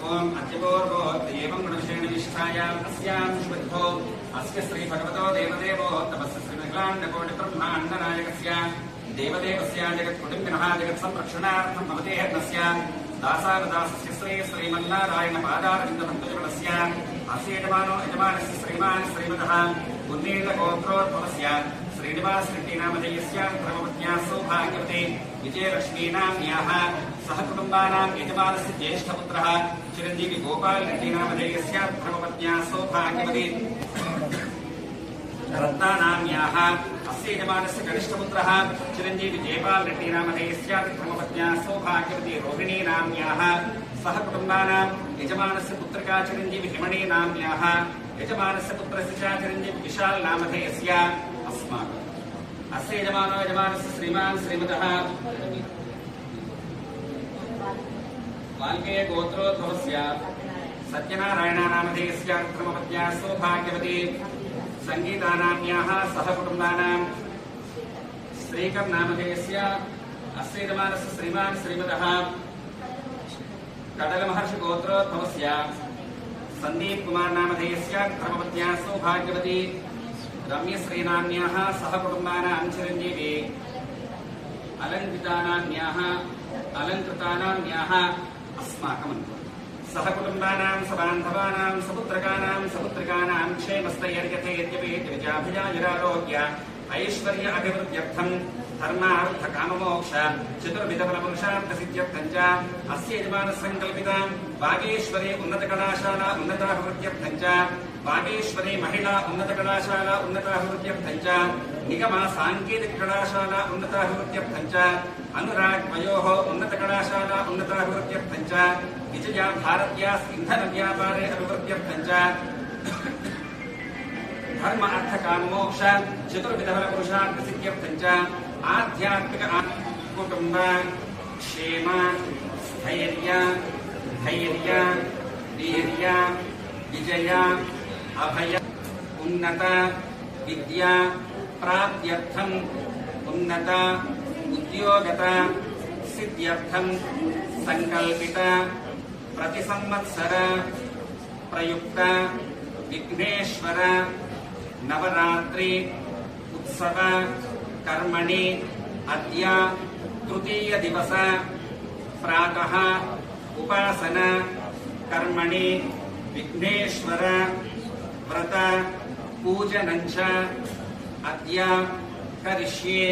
ओम अद्यपूर्वो देवं गणेशेन निष्ठायाम् अस्यां शुभो अस्य श्री भगवतो देवदेवो तपस्य श्रीमहिलाण्डकोटिब्रह्माण्डनायकस्य देवदेवस्य जगत्कुटुम्बिनः जगत्संरक्षणार्थं भवते यज्ञस्य दासावदासस्य श्रीमन्नारायणपादारविन्दपङ्कजगणस्य अस्य यजमानस्य श्रीमान् श्रीमतः उन्नीतगोत्रोद्भवस्य श्रीनिवासरेड्डिनामधेयस्य धर्मपत्न्याः सौभाग्यवते विजयलक्ष्मीनाम्न्याः सह कुटुम्बानां यजमानस्य ज्येष्ठपुत्रः चिरञ्जीवी गोपालरेड्डिनामधेयस्य धर्मपत्न्याः सौभाग्यवते रत्नानाम्न्याः अस्य यजमानस्य कनिष्ठपुत्रः चिरञ्जीवी जयपालरेड्डिनामधेयस्य धर्मपत्न्याः सौभाग्यवती रोहिणीनाम्न्याः सह कुटुम्बानां यजमानस्य पुत्रिका चिरञ्जीवी हिमणीनाम्न्याः यजमानस्य पुत्रस्य च चिरञ्जीवी विशालनामधेयस्य अस्माकम् अस्य यजमानस्य श्रीमान् श्रीमतः वाल्मीकि गोत्रोद्भवस्य सत्यनारायणनामधेयस्य धर्मपत्न्याः सौभाग्यवती संगीतानाम्न्याः सह कुटुम्बानां श्रीकरनामधेयस्य अस्य यजमानस्य श्रीमान् श्रीमतः कडलमहर्षि गोत्रोद्भवस्य संदीप कुमार नामधेयस्य धर्मपत्न्याः सौभाग्यवती रम्यश्रीनाम्न्याः सह कुटुम्बानां चिरञ्जीवी अलङ्कृतानाम्न्याः अस्माकम् सह कुटुम्बानां सबान्धवानां सपुत्रकानां क्षेमस्तैर्यथे यद्यपि विजाभिजायुरारोग्य ऐश्वर्य अभिवृद्ध्यर्थं धर्मार्थ काममोक्ष चतुर्विधफलपुरुषार्थसिद्ध्यर्थं च अस्य यजमानसङ्कल्पितां वागेश्वरी उन्नतकलाशाला उन्नताभिवृद्ध्यर्थं च वागेश्वरी महिला उन्नतकलाशाला उन्नताभिवृद्ध्यर्थं च निगमा साङ्केतिककलाशाला उन्नताभिवृद्ध्यर्थं च अनुराग वयोः उन्नतकलाशाला उन्नताभिवृद्ध्यर्थं च विजया भारत्याः इन्धनव्यापारे अभिवृद्ध्यर्थं च धर्म अर्थ काम मोक्ष चतुर्विधफलपुरुषार्थसिद्ध्यर्थं च आध्यात्मिक कुटुंब क्षेम स्थैर्य धैर्य वीर्य विजय अभय उन्नत विद्या प्राप्त्यर्थं उन्नत उद्योगत सिद्ध्यर्थं संकल्पित प्रतिसंवत्सर प्रयुक्त विघ्नेश्वर नवरात्रि उत्सव कर्मणि अद्य तृतीय दिवस प्रातः उपासना कर्मणि विघ्नेश्वर व्रत पूजनञ्च अद्य करिष्ये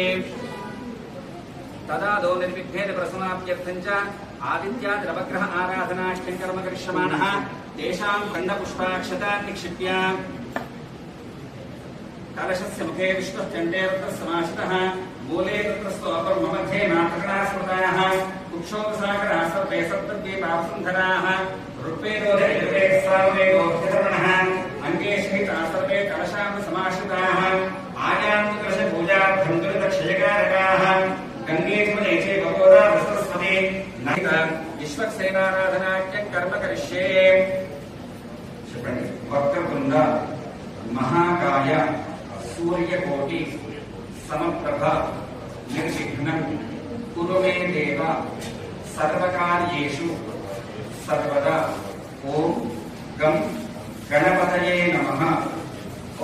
तदादौ निर्विघ्नेन प्रसमाप्त्यर्थं च आदित्यादिनवग्रह आराधनाष्टं कर्म करिष्यमाणः तेषां खण्डपुष्पाक्षता निक्षिप्य कलशस्य मुखे विष्णुः चण्डे रुद्रः मूले रुद्रस्तो अपरमध्ये मातृगणाः स्मृताः कुक्षोपसागराः सर्वे सप्तद्वीपावसुन्धराः ऋग्वेदोदे सामवेदोऽध्यधर्मणः अङ्गे सहिताः सर्वे कलशान् समाश्रिताः आयान्तकलशपूजार्थं दुरितक्षयकारकाः गङ्गे जमुने चैव गोदावरी सरस्वती नहित विश्वक्सेनाराधनाख्यं कर्म करिष्ये वक्रतुण्ड महाकाय सूर्यकोटि समप्रभ निर्विघ्नं कुरु मे देव सर्वकार्येषु सर्वदा ओम गं गणपतये नमः।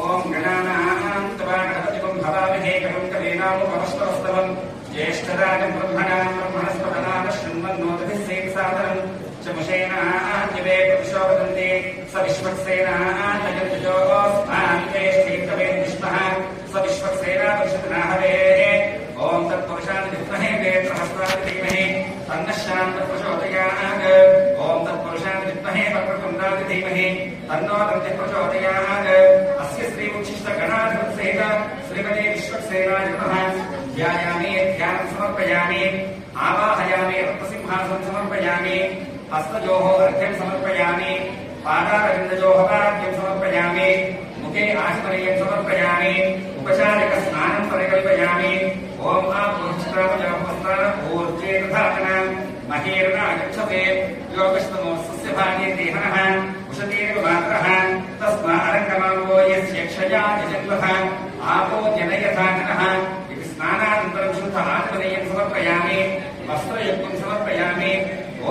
ओम गणानां त्वा गणपतिं भवामहे कवं कवीनामुपमस्तवस्तवं ज्येष्ठराजं ब्रह्मणस्पतनाद शृण्वन्नोतिभिः सेत्सादरं चमुषेनान्यवे पुरुषो वदन्ति स विश्वक्सेनान्यजोस्मान्वेष्टिकवेद्विष्णः स विश्वक्सेनापरिषदनाहवे ॐ तत्पुरुषाय विद्महे वेत्रहस्ताय धीमहि तन्नः शान्तः प्रचोदयात् ॐ तत्पुरुषाय विद्महे वक्रतुण्डाय धीमहि तन्नो दन्तिः प्रचोदयात् अस्य श्रीमुच्छिष्टगणाधिपतिसहित श्रीमते विश्वक्सेनाय नमः। ध्यायामि ध्यानं समर्पयामि आवाहयामि रत्नसिंहासनं समर्पयामि हस्तयोः अर्घ्यं समर्पयामि पादारविन्दयोः पाद्यं समर्पयामि मुखे आचमनीयं समर्पयामि उपचारिकस्नानं परिकल्पयामि ॐ आपूर्जितामजलभस्तानपूर्जे तथाचना महेर्ना गच्छते योगस्तमोऽस्य भागे देहनः उषतीरिव मात्रः तस्मा अरङ्गमावो यस्य क्षयाति जन्मः आपो जनयथाचनः इति स्नानानन्तरं शुद्ध आचमनीयं समर्पयामि वस्त्रयुक्तं समर्पयामि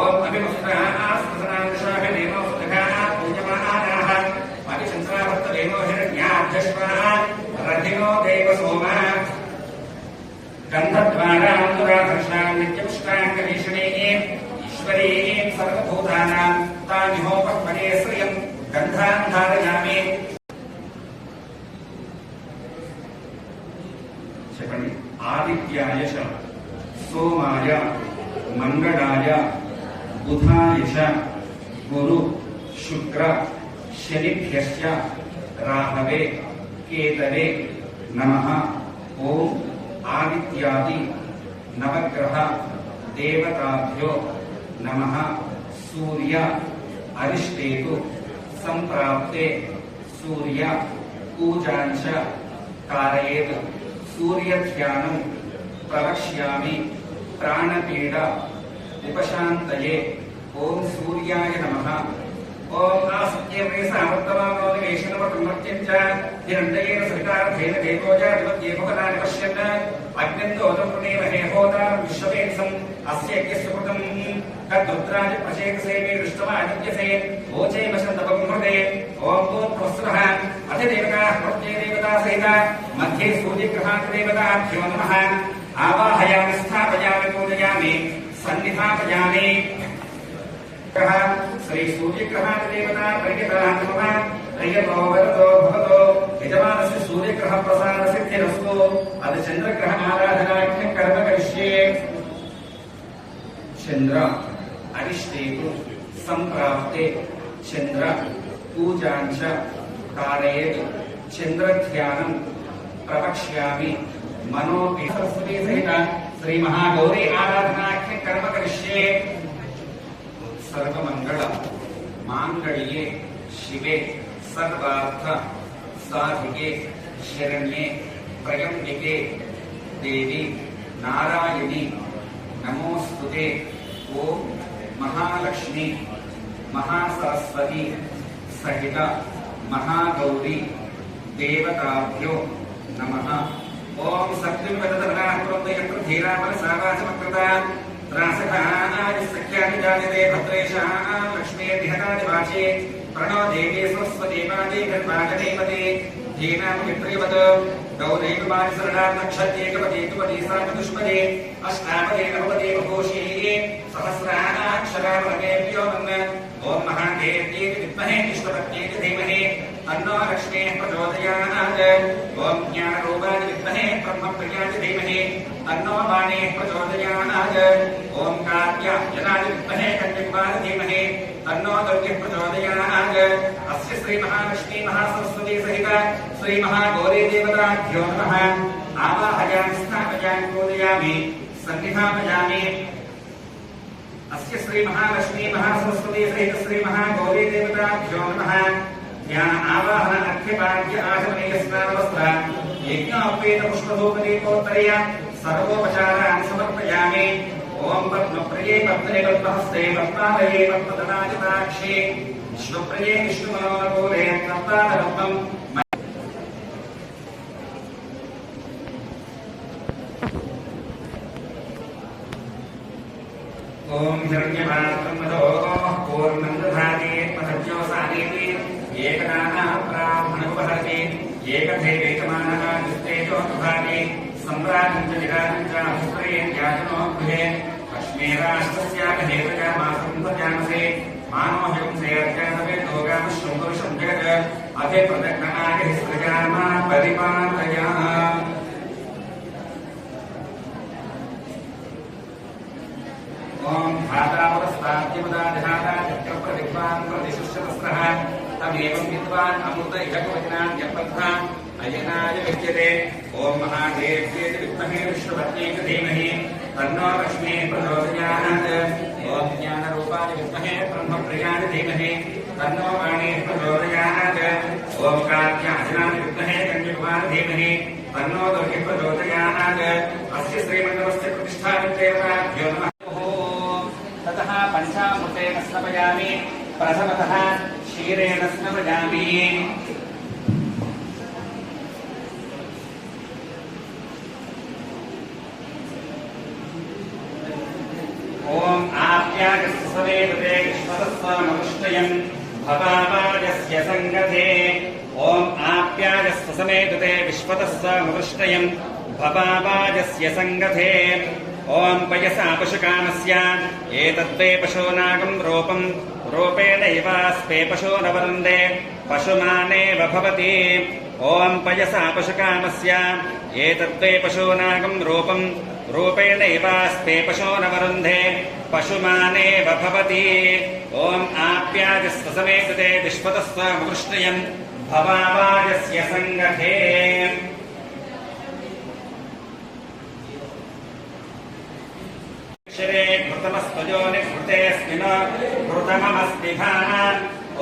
ॐ अभिवस्त्र आस्मसनां दशाभिने गन्धद्वारान्तराधर्षां नित्यपुष्टाङ्गभीषणे ईश्वरे सर्वभूतानां तामिहोपक्वने श्रियं गन्धान् धारयामि। చెప్పండి. ఆదిత్యాయ చ సోమాయ మంగళాయ బుధాయ చ గురు శుక్ర శనిభ్యశ్చ రాహవే కేతవే నమః. ఓం ఆదిత్యాది నవగ్రహ దేవతాభ్యో నమః. సూర్య అరిష్టేతు సంప్రాప్తే సూర్య పూజాంచ कारयेत्. सूर्यध्यानं प्रवक्ष्यामि प्राणपीड उपशान्तये. ओम सूर्याय नमः. ओम आसत्येन सामर्थमानोनिवेशनवक्रमत्यञ्च हिरण्येन सवितार्थेन देवोजाधिपत्येभवनानि पश्यन् अग्निन्दोतमृणेमहे होतारं विश्ववेत्सम् अस्य यज्ञस्य कृतं तद्रुद्राज प्रचेतसेवे दृष्टमादित्यसे ओचे वसन्तपं हृदे. ओम भूत्वस्वः अधिदेवताः प्रत्ये देवता सहित मध्ये सूर्यग्रहात् देवताभ्यो नमः. आवाहयामि स्थापयामि पूजयामि सन्निधापयामि. श्री सूर्यग्रहात् देवता प्रियतरां नमः. प्रियतो वरदो भवतो यजमानस्य सूर्यग्रह प्रसाद सिद्धिरस्तु. अद चन्द्रग्रह आराधनाख्यं कर्म करिष्ये. चन्द्र अरिष्टेतु संप्राप्ते चन्द्र पूजांच कारयेत्. चन्द्रध्यानं प्रवक्ष्यामि मनोपि. सरस्वती सहित श्री महागौरी आराधनाख्यं कर्म करिष्ये. सर्वमंगल मांगल्ये शिवे सर्वार्थ साधिके शरण्ये त्र्यंबके देवी नारायणी नमोस्तुते. ओम महालक्ष्मी महासरस्वती सहित महागौरी देवताभ्यो नमः. ओम सत्यवदधनाकृतयत्रधीरामनसावाचमकृता त्रासकानादिसख्यादिजायते भद्रेशां लक्ष्मीर्निहतादिवाचे प्रणो देवी सरस्वती माते गन्वागणेपते धीनामवित्रयवत् गौरैकमानिसरणां नक्षत्रेकपते तुपते सामदुष्पदे अष्टापदे नवपदे बभूषी सहस्राक्षरामभ्यो मन्. ओम महादेव्यै विद्महे विष्णुपत्न्यै धीमहि तन्नो लक्ष्मीः प्रचोदयात्. ओम ज्ञानरूपाय विद्महे ब्रह्मप्रियाय धीमहि तन्नो वाणीः प्रचोदयात्. ओम कात्यायनाय विद्महे कन्यकुमारी धीमहि तन्नो दुर्गः प्रचोदयात्. अस्य श्री महालक्ष्मी महासरस्वती सहित श्री महागौरी देवताभ्यो नमः. आवाहयामि स्थापयामि पूजयामि सन्निधापयामि. अस्य श्री महालक्ष्मी महासरस्वती सहित श्री महागौरी देवताभ्यो नमः. ध्यान आवाहन अर्घ्यपाद्य आचमनीय स्नानवस्त्र यज्ञोपेत पुष्पधूपदीपोत्तरय सर्वोपचारान् समर्पयामि. ओम पद्मप्रिये पद्मने पद्महस्ते पद्मालये पद्मदनाजिताक्षे विष्णुप्रिये विष्णुमनोरगोले तत्तादपद्मम्. ओम हिरण्यपात्रं मदो पूर्णं दधाति मधज्योसानीति एकदाना ब्राह्मणोपहरति एकधैवेकमानः दुष्टेजो दधाति सम्राजं च निराजं च अभिप्रेय ज्ञातनो गृहे लक्ष्मीराष्ट्रस्यागहेतजा मासं भजामसे मानोहंसे अर्जानवे दोगामश्वपुरुषं जगत् अभिप्रदग्नागहिस्त्रजामा परिपालयाः. ओम धातावरस्ताद्यपदाधाता चक्रप्रविद्वान् प्रतिशुष्यतस्रः तमेवं विद्वान् अमृत इहकवचनान् यपद्धा अयनाय विद्यते. ओम महादेव्यै विद्महे विष्णुपत्न्यै धीमहि तन्नो लक्ष्मीः प्रचोदयात्. ओम ज्ञानरूपाय विद्महे ब्रह्मप्रियाय धीमहि तन्नो वाणीः प्रचोदयात्. ओम कात्यायनाय विद्महे कन्यकुमारी धीमहि तन्नो दुर्गः प्रचोदयात्. अस्य श्रीमण्डलस्य प्रतिष्ठादेवताभ्यो नमः. ततः पंचामृतेन स्नपयामि. प्रथमतः क्षीरेण स्नपयामि. ओम आप्यागस्ववेदते विश्वतस्वामनुष्टयं भवावाजस्य संगते. ओम आप्यागस्वसमेदते विश्वतस्वामनुष्टयं भवावाजस्य संगथे ओम पयसा पशुकामस्य एतद्वे पशूनागं रूपं रूपेणैवास्ते पशूनवरुन्धे पशुमानेव भवति ओम पयसा पशुकामस्य एतद्वे पशूनागं रूपं रूपेणैवास्ते पशूनवरुन्धे पशुमानेव भवति ओम आप्याजस्व समेतते विश्वतस्व मुकृष्णयन् भवावाजस्य संगथे श्रे घृतमस्तयोनिघृतेऽस्मिन् घृतममस्ति भामा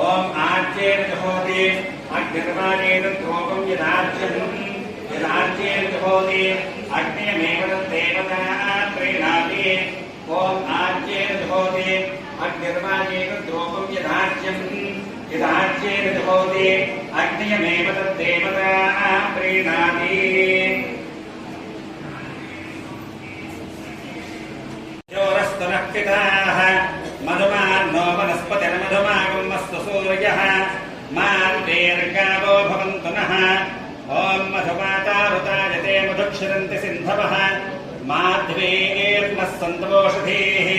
ओम आज्येन जुहोति अग्निर्वाणेन द्रोपं यदाज्येन जुहोति अग्नियमेव तद्देवता प्रीणाति ओम आज्येन जुहोति अग्निर्वाणेन द्रोपं यदाज्येन जुहोति अग्नियमेव तद्देवता प्रीणाति योरस्तनः पिताः मधुमान्नो वनस्पतिर्मधुमागमस्तु सूर्यः मान्तेर्गावो भवन्तु नः ॐ मधुमातारुतायते मधुक्षरन्ति सिन्धवः माध्वेर्नः सन्तवोषधीः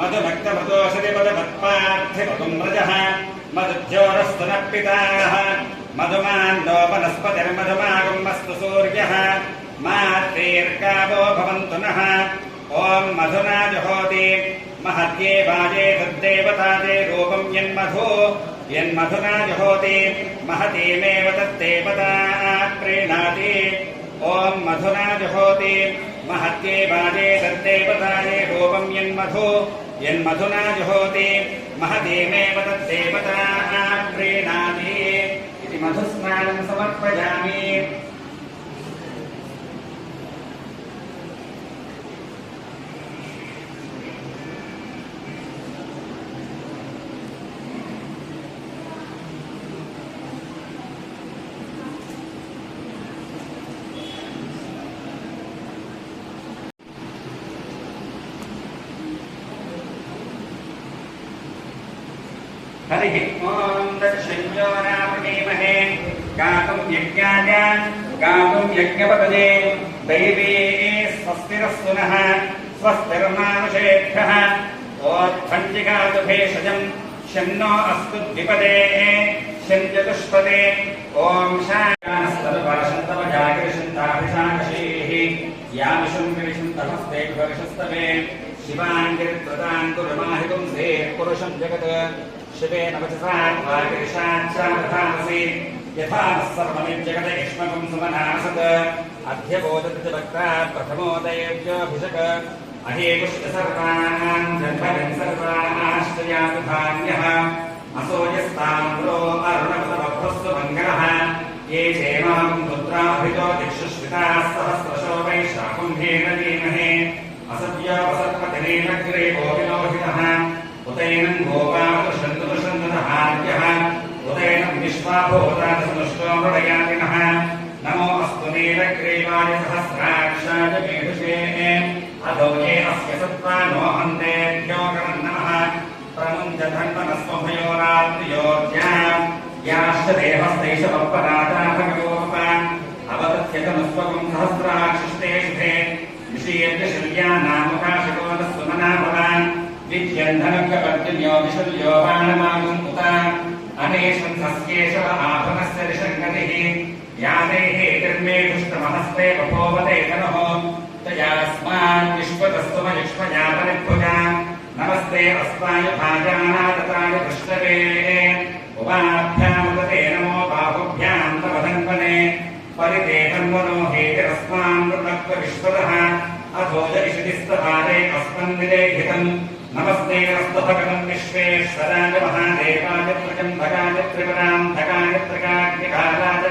मधुभक्तमृतोषधि मधुभक्त्वार्थिमधुं रजः मधुज्योरस्तनः पिताः मधुमान्नो वनस्पतिर्मधुमागमस्तु सूर्यः मान्तेर्गावो भवन्तु नः ओम मधुना जुहोति महत्ये वाजे तद्देवताजे रूपं यन्मधुना जुहोति महतीमेव तद्देवता प्रीणाति ओम मधुना जुहोति महत्ये वाजे तद्देवताजे रूपं यन्मधुना जुहोति महतीमेव तद्देवता प्रीणाति इति मधुस्नानं समर्पयामि हरिः ॐ दक्षिञ्जोरामणीमहे गातुं यज्ञाय गातुं यज्ञपतये दैवे स्वस्तिरस्तु नः स्वस्तिर्मानुषेभ्यः ओत्थञ्जिगातु भेषजं शं नो अस्तु द्विपदे शं चतुष्पदे ॐ शान्तमजागरिषन्ताभिषाकशीः यामिषं विविषन्तमस्ते भविषस्तवे शिवाङ्गिरित्रताङ्कुरमाहितुं से पुरुषं जगत् शिवेन वचसात्वागिरिशाच्छामथामसि यथा सर्वमिज्जगत युष्मकं सुमनासत् अध्यबोधति च वक्ता प्रथमोदयेभ्योऽभिषक अहेपुष्ट सर्वान् जन्मभिन् सर्वाश्चर्यातु धान्यः असोजस्ताम्रो अरुणपदवभ्रस्तु मङ्गलः ये क्षेमां रुद्राभितो दिक्षुश्रिताः सहस्रशो वैशाकुम्भेन धीमहे असद्योपसत्पतिनेनग्रे गोविलोहितः उदैनं गोपावतुषन्दुषन्दुहार्यः उदैनं विश्वाभूतादसनुष्टो मृडयातिनः नमो अस्तु नीलग्रीवाय सहस्राक्षाय मेधुषे अधो ये अस्य सत्त्वानो हन्तेभ्यो नमः प्रमुञ्चधन्वनस्वभयोरात्रियोज्याम् याश्च देहस्तैष वप्पनाथाभगवोप अवतत्यतनुस्वकं सहस्राक्षिष्टे शुभे विषयेभ्यशल्यानामुखाशिकोदस्वमना भवान् विद्यन्धनकपर्जन्यो विशल्यो बाणमागुम् उत अनेशं सस्येषव आभनस्य ऋषङ्गतिः यादेः निर्मेधुष्टमहस्ते बभोवते तनः तयास्मान् विश्वतस्तुमयुष्मयापनिर्भुजा नमस्ते अस्माय भाजानादताय दृष्टवे उपाभ्यामुदते नमो बाहुभ्यां तव धन्वने परिदेहन्वनो हेतिरस्मान् नृणक्व विश्वतः अथो जरिषदिस्तभारे अस्मन्निलेखितम् नमस्ते अस्तु भगवन् विश्वेश्वराय महादेवाय त्रिजम्भगाय त्रिपुरान्धकाय त्रिकाग्निकालाय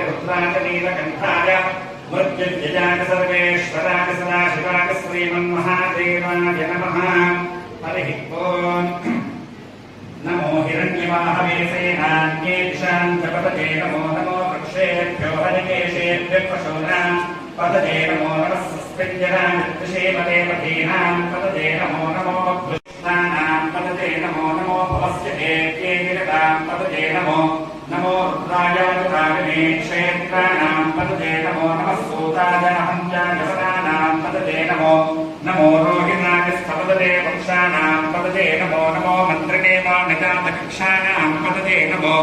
रुद्राय नीलकण्ठाय मृत्युञ्जयाय सर्वेश्वराय सदाशिवाय श्रीमन्महादेवाय नमः हरिः ॐ नमो हिरण्यवाहवे सेनान्येषाञ्जपतये नमो नमो वृक्षेभ्यो हरिकेशेभ्यः पशूनां पतये नमो नमः सस्पिञ्जरामृत्युषेमते पठीनां पतये नमो नमो कृष्णानां पतये नमो नमो भवस्य एत्ये निरतां पतये नमो नमो रुद्राय रुद्राविने क्षेत्राणां पतये नमो नमः भूताजनहंजाजवनानां पतये नमो नमो रोहिणादिस्थपतये वक्षाणां पतये नमो नमो मन्त्रिणे वाणिजातकक्षाणां पतये नमो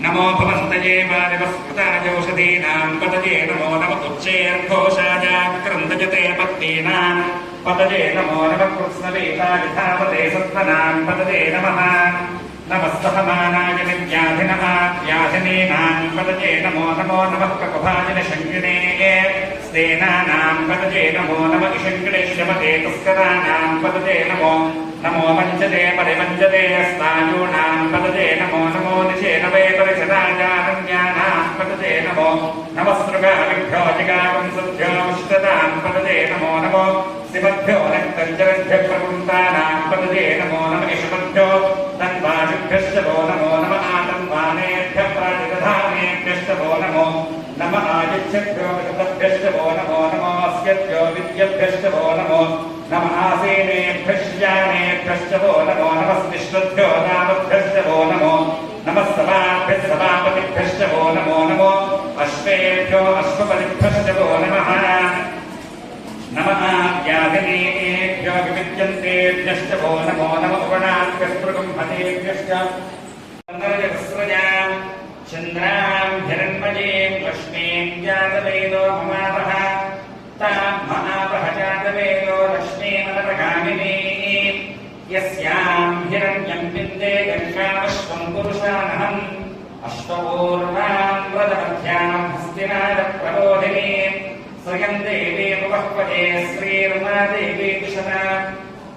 नमो भवन्तये वारिवस्कृताजौषधीनां पतये नमो नम उच्चैर्घोषाय क्रन्दजते पत्नीनां पतये नमो नमः कृत्स्नवेताविधावते सत्त्वनां पतये नमः नमस्तहमानाय निव्याधिनः व्याधिनीनां पतये नमो नमो नमः ककुभाजिनशङ्किने स्तेनानां पतये नमो नमः इशङ्किणेश्यमते तस्कराणां पतये नमो नमो वञ्चते परिवञ्चते स्नायूनां पतये नमो नमो निशेनवे परिचराजारण्यानां पतये नमो नमस्सृगाविभ्यो जिगावंसभ्यो विष्टतां पतये नमो नमो शिवभ्यो रक्तञ्जरभ्यः प्रकुन्तानां पतये नमो नमः इषभ्यो तन्वायुभ्यश्च वो नमो नमः आतन्वानेभ्यः प्रातिदधानेभ्यश्च वो नमो नमः आयुष्यभ्यो विगतभ्यश्च वो नमो नमो अस्यभ्यो विद्यभ्यश्च वो नमो नमः आसेनेभ्यश्चानेभ्यश्च वो नमो नमः विश्वभ्यो नामभ्यश्च वो नमो नमः सभाभ्यः सभापतिभ्यश्च वो नमो नमो अश्वेभ्यो अश्वपतिभ्यश्च वो नमः नमः व्याधिनेभ्यो विविद्यन्तेभ्यश्च वो नमो नमः उपणाभ्यस्पृगुम्भतेभ्यश्च चन्द्रजगस्रजां चन्द्रां हिरण्मयीं लक्ष्मीं जातवेदो ममापः तां महापः जातवेदो लक्ष्मीमनरगामिनीं यस्यां हिरण्यं विद्ये गङ्गामश्वं पुरुषानहम् अश्वपूर्वां व्रतमध्यां हस्तिनादप्रबोधिनीं स्वयं देवी मुपह्वजे श्रीर्मा देवी दिशना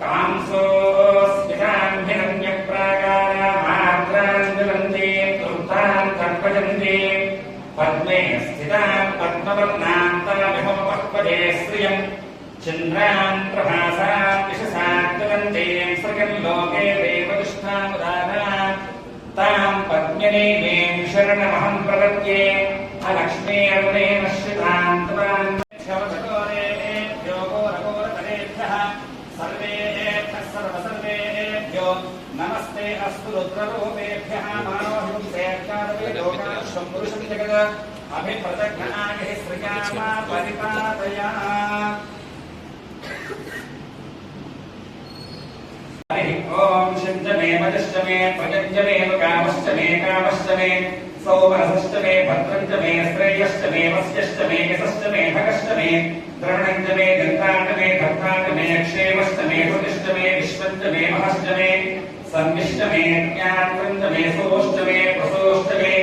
कांसोऽस्मितां हिरण्यप्राकारामार्द्रां ज्वलन्तीं तृप्तां तर्पयन्तीं पद्मे स्थितां पद्मवर्णां तामिहोपह्वजे श्रियं चन्द्रां प्रभासां दिशसां ज्वलन्तीं स्वयं लोके देवदुष्टामुदानां तां पद्मिनीं शरणमहं प्रपद्ये अलक्ष्मी अरुणेन श्रितां त्वां शवचकोरेभ्यो घोरघोरतरेभ्यः सर्वेभ्यः सर्वसर्वेभ्यो नमस्ते अस्तु रुद्ररूपेभ्यः मानवहिंसेभ्यः पुरुषं जगत् अभिप्रदग्नाय श्रियामा परिपातया ओम शिंच मे वजश्च मे प्रजञ्च मे कामश्च मे कामश्च मे सौमनसश्च मे भद्रञ्च मे श्रेयश्च मे वस्यश्च मे यशश्च मे भगश्च मे द्रवणञ्च मे गन्ताञ्च मे भक्ताञ्च मे क्षेमश्च मे हृदिश्च मे विश्वञ्च मे महश्च मे संविश्च मे ज्ञानञ्च मे सोश्च मे प्रसोश्च मे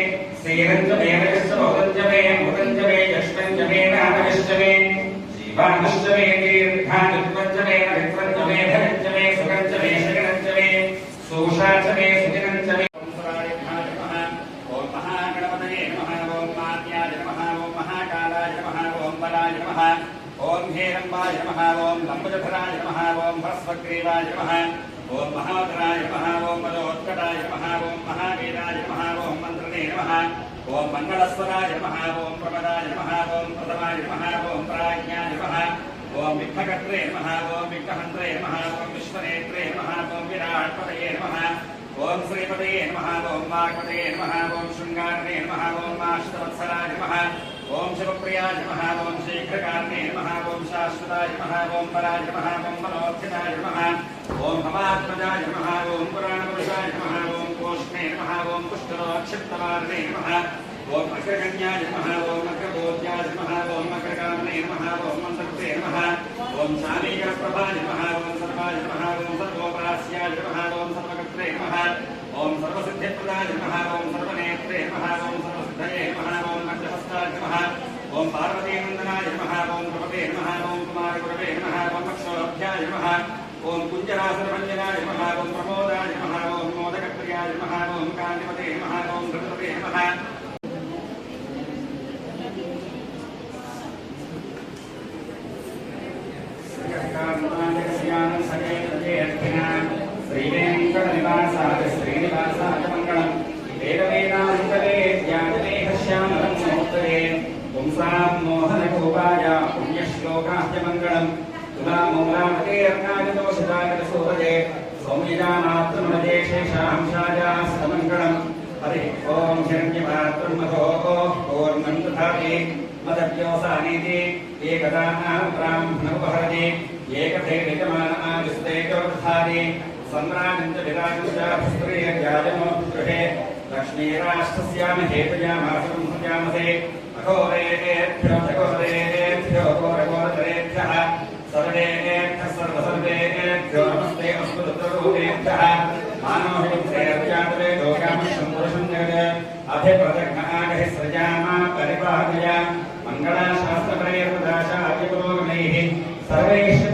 सेनञ्च मे वजश्च बहुञ्च मे मुदञ्च मे यश्वञ्च मे नामयश्च मे जीवानुश्च मे दीर्घानुत्वञ्च मे नवित्रञ्च मे धनञ्च मे सुखञ्च मे शगनञ्च मे सोषा च मे सुदिनञ्च मे ओम हेरंबाय नमः ओम लंबोदराय नमः ओम भस्वग्रीवाय नमः ओम महावराय नमः ओम मदोत्कटाय नमः ओम महावीराय नमः ओम मंत्रणे नमः ओम मंगलस्वराय नमः ओम प्रमदाय नमः ओम प्रथमाय नमः ओम प्राज्ञाय नमः ओम विघ्नकर्त्रे नमः ओम विघ्नहन्त्रे नमः ओम विश्वनेत्रे नमः ओम विराट्पतये नमः ओम श्रीपतये नमः ओम वाग्पतये नमः ओम शृंगारणे नमः ओम आश्रितवत्सलाय नमः ओम शिवप्रियाय नमः ओम शीघ्रकार्णे नमः ओम शाश्वताय नमः ओम पराय नमः ओम मनोत्थिताय नमः ओम भवात्मजाय नमः ओम पुराणपुरुषाय नमः ओम कोष्णे नमः ओम पुष्करोक्षिप्तवार्णे नमः ओम अग्रगण्याय नमः ओम अग्रबोध्याय नमः ओम अग्रगामिने नमः ओम मन्त्रकृते नमः ओम शालीकप्रभाय नमः ओम सर्वाय नमः ओम सर्वोपरास्याय नमः ओम सर्वकर्त्रे नमः ओम सर्वसिद्धिप्रदाय नमः ओम सर्वनेत्रे नमः ओम सर्वसिद्धये नमः ओम अग्रहस्ताय नमः ओम पार्वतीनन्दनाय नमः ओम प्रभवे नमः ओम कुमारगुरवे नमः ओम अक्षोभ्याय नमः ओम कुञ्जरासुरभञ्जनाय नमः ओम प्रमोदाय नमः ओम मोदकप्रियाय नमः ओम कान्तिपते नमः ओम धृतपते नमः श्रीवेङ्कटनिवासाय श्रीनिवासाय मङ्गलम् वेदवेदान्तरे ज्ञानदेहश्यामलं नमोस्तरे पुंसां मोहनरूपाय पुण्यश्लोकाय मङ्गलम् तुलामूलामते अर्कायतोषितायतसूरजे सौम्यजामातृमजे शेषांशाजास्तमङ्गलम् हरिः ॐ हिरण्यमातृन्मथो पूर्णं दधाति मदव्योसानीति एकदा ब्राह्मणोपहरति एकथैर्यजमानादिस्तेजोधारि सम्राजञ्च विराजञ्च भस्त्रीयज्ञाजनो गृहे लक्ष्मीराष्ट्रस्याम हेतुयामासं भुजामसे अघोरेभ्यो चघोरेभ्यो घोरघोरतरेभ्यः सर्वेभ्यः सर्वसर्वेभ्यो नमस्ते अस्तु रुद्ररूपेभ्यः मानोहित्रेर्जातवे दोषामशं पुरुषं जगत् अभिप्रदग्नागहि सृजामा परिपादय मङ्गलाशास्त्रप्रैर्वदाशादिपुरोगमैः सर्वैश्च